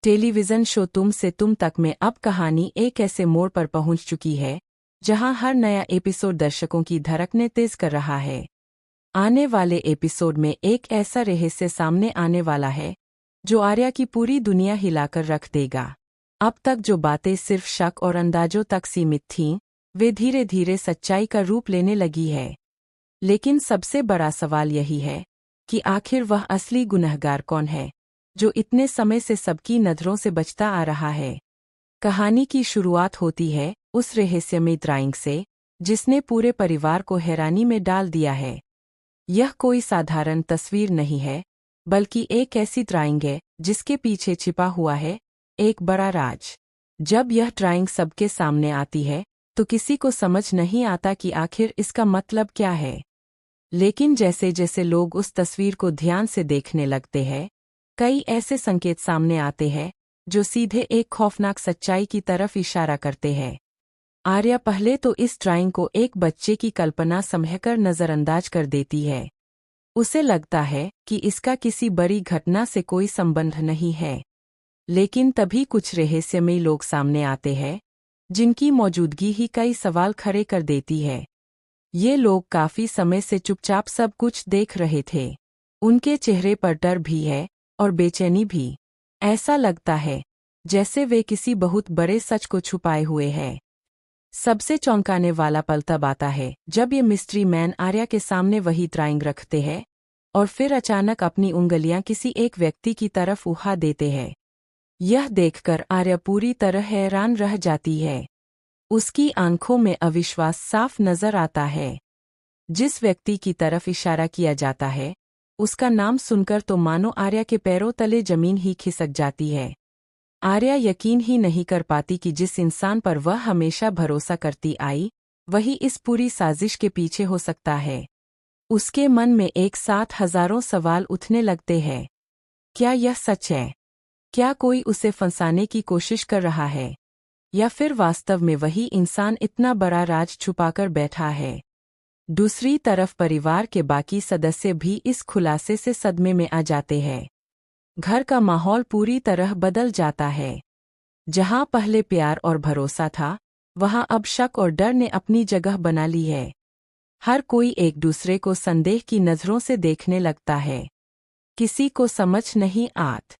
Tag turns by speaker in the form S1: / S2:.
S1: Television show तुम से तुम तक में अब कहानी एक ऐसे मोड़ पर पहुंच चुकी है जहां हर नया एपिसोड दर्शकों की धड़कनें तेज कर रहा है। आने वाले एपिसोड में एक ऐसा रहस्य सामने आने वाला है जो आर्या की पूरी दुनिया हिलाकर रख देगा। अब तक जो बातें सिर्फ शक और अंदाजों तक सीमित थीं, वे धीरे धीरे सच्चाई का रूप लेने लगी है। लेकिन सबसे बड़ा सवाल यही है कि आखिर वह असली गुनहगार कौन है, जो इतने समय से सबकी नज़रों से बचता आ रहा है। कहानी की शुरुआत होती है उस रहस्यमयी ड्राइंग से जिसने पूरे परिवार को हैरानी में डाल दिया है। यह कोई साधारण तस्वीर नहीं है, बल्कि एक ऐसी ड्राइंग है जिसके पीछे छिपा हुआ है एक बड़ा राज। जब यह ड्राइंग सबके सामने आती है तो किसी को समझ नहीं आता कि आखिर इसका मतलब क्या है। लेकिन जैसे जैसे लोग उस तस्वीर को ध्यान से देखने लगते हैं, कई ऐसे संकेत सामने आते हैं जो सीधे एक खौफनाक सच्चाई की तरफ इशारा करते हैं। आर्या पहले तो इस ड्राइंग को एक बच्चे की कल्पना समझकर नज़रअंदाज कर देती है। उसे लगता है कि इसका किसी बड़ी घटना से कोई संबंध नहीं है। लेकिन तभी कुछ रहस्यमयी लोग सामने आते हैं जिनकी मौजूदगी ही कई सवाल खड़े कर देती है। ये लोग काफी समय से चुपचाप सब कुछ देख रहे थे। उनके चेहरे पर डर भी है और बेचैनी भी। ऐसा लगता है जैसे वे किसी बहुत बड़े सच को छुपाए हुए हैं। सबसे चौंकाने वाला पल तब आता है जब ये मिस्ट्री मैन आर्या के सामने वही ड्राइंग रखते हैं और फिर अचानक अपनी उंगलियां किसी एक व्यक्ति की तरफ उठा देते हैं। यह देखकर आर्या पूरी तरह हैरान रह जाती है। उसकी आंखों में अविश्वास साफ नजर आता है। जिस व्यक्ति की तरफ इशारा किया जाता है, उसका नाम सुनकर तो मानो आर्या के पैरों तले जमीन ही खिसक जाती है। आर्या यकीन ही नहीं कर पाती कि जिस इंसान पर वह हमेशा भरोसा करती आई, वही इस पूरी साजिश के पीछे हो सकता है। उसके मन में एक साथ हजारों सवाल उठने लगते हैं। क्या यह सच है? क्या कोई उसे फंसाने की कोशिश कर रहा है? या फिर वास्तव में वही इंसान इतना बड़ा राज छुपाकर बैठा है? दूसरी तरफ परिवार के बाकी सदस्य भी इस खुलासे से सदमे में आ जाते हैं। घर का माहौल पूरी तरह बदल जाता है। जहां पहले प्यार और भरोसा था, वहां अब शक और डर ने अपनी जगह बना ली है। हर कोई एक दूसरे को संदेह की नज़रों से देखने लगता है। किसी को समझ नहीं आत